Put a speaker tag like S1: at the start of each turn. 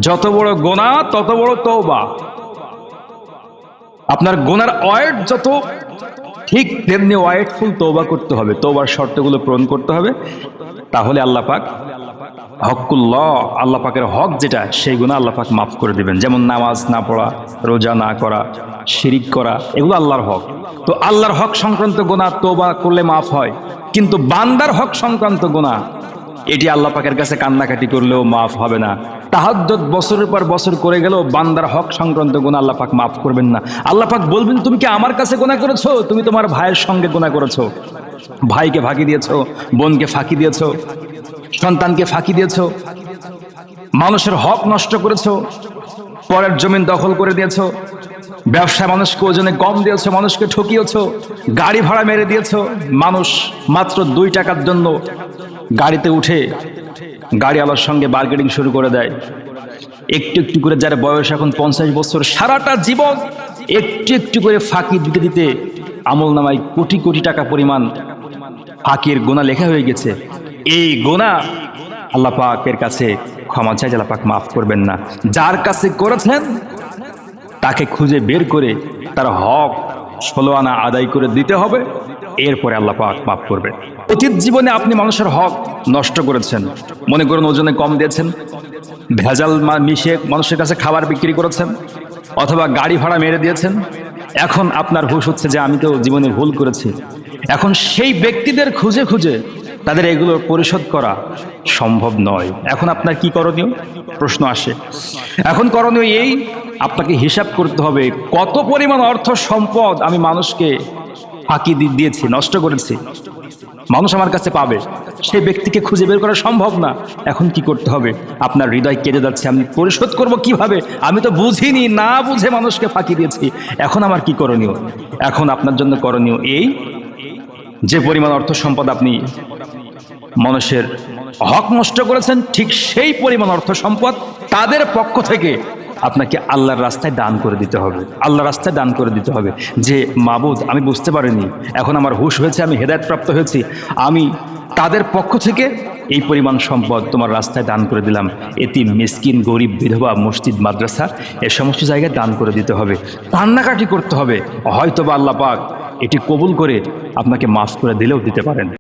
S1: যত বড় গোনা তত বড় তওবা। আপনার গোনার ওয়েট যত, ঠিক তেমনি ওয়েটফুল তওবা করতে হবে, তওবার শর্তগুলো পূরণ করতে হবে। তাহলে আল্লাহ পাক হকুল্লাহ, আল্লাহ পাকের হক যেটা, সেই গুনাহ আল্লাহ পাক মাফ করে দিবেন। যেমন নামাজ না পড়া, রোজা না করা, শিরিক করা, এগুলো আল্লাহর হক। তো আল্লাহর হক সংক্রান্ত গুনাহ তওবা করলে মাফ হয়, কিন্তু বান্দার হক সংক্রান্ত গুনাহ এটি আল্লাহ পাকের কাছে কান্নাকাটি করলেও মাফ হবে না। তাহাজ্জুদ বছরের পর বছর করে গেলেও বান্দার হক সংক্রান্ত গুনাহ আল্লাহ পাক মাফ করবেন না। আল্লাহ পাক বলবেন, তুমি কি আমার কাছে গুনাহ করেছো? তুমি তোমার ভাইয়ের সঙ্গে গুনাহ করেছো, ভাইকে ফাঁকি দিয়েছো, বোনকে ফাঁকি দিয়েছো, সন্তানকে ফাঁকি দিয়েছো, মানুষের হক নষ্ট করেছো, পরের জমিন দখল করে দিয়েছো, ব্যবসায় মানুষকে ওজনে কম দিয়েছো, মানুষকে ঠকিয়েছো, গাড়ি ভাড়া মেরে দিয়েছো। মানুষ মাত্র 2 টাকার জন্য গাড়িতে উঠে গাড়িওয়ালার সঙ্গে বার্গেনিং শুরু করে দেয়। একটু একটু করে, যার বয়স এখন 50 বছর, সারাটা জীবন একটু একটু করে ফাঁকি দিতে দিতে আমল নামায় কোটি কোটি টাকা পরিমাণ ফাঁকির গুনাহ লেখা হয়ে গেছে। এই গুনাহ আল্লাহ পাকের কাছে ক্ষমা চাই, আল্লাহ পাক মাফ করবেন না। যার কাছে করেছেন তাকে খুঁজে বের করে তার হক 16 আনা আদায় করে দিতে হবে, এরপরে আল্লাহ পাক মাফ করবে। অতীত জীবনে আপনি মানুষের হক নষ্ট করেছেন, মনে করুন ওজনে কম দিয়েছেন, ভেজাল মিশিয়ে মানুষের কাছে খাবার বিক্রি করেছেন, অথবা গাড়ি ভাড়া মেরে দিয়েছেন। এখন আপনার হুঁশ হচ্ছে যে আমি তো জীবনে ভুল করেছি। এখন সেই ব্যক্তিদের খুঁজে খুঁজে তাদের এগুলো পরিশোধ করা সম্ভব নয়। এখন আপনার কি করণীয়? প্রশ্ন আসে। এখন করণীয় এই, আপনাকে হিসাব করতে হবে কত পরিমাণ অর্থ সম্পদ আমি মানুষকে ফাঁকি দিয়েছি, নষ্ট করেছি, মানুষ আমার কাছে পাবে। সেই ব্যক্তিকে খুঁজে বের করা সম্ভব না। এখন কি করতে হবে? আপনার হৃদয় কেঁদে যাচ্ছে, আমি পরিশোধ করব কিভাবে? আমি তো বুঝিনি, না বুঝে মানুষকে ফাঁকি দিয়েছি। এখন আমার কি করণীয়? এখন আপনার জন্য করণীয় এই, যে পরিমাণ অর্থ সম্পদ আপনি মানুষের হক নষ্ট করেছেন, ঠিক সেই পরিমাণ অর্থ সম্পদ তাদের পক্ষ থেকে আপনাকে আল্লাহর রাস্তায় দান করে দিতে হবে। আল্লাহর রাস্তায় দান করে দিতে হবে যে, মাবুদ আমি বুঝতে পারিনি, এখন আমার হুঁশ হয়েছে, আমি হেদায়েতপ্রাপ্ত হয়েছি, আমি তাদের পক্ষ থেকে এই পরিমাণ সম্পদ তোমার রাস্তায় দান করে দিলাম। এতিম, মিসকিন, গরিব, বিধবা, মসজিদ, মাদ্রাসা, এ সমস্ত জায়গায় দান করে দিতে হবে, কান্নাকাটি করতে হবে। হয়তোবা আল্লাহ পাক এটি কবুল করে আপনাকে মাফ করে দিলেও দিতে পারেন।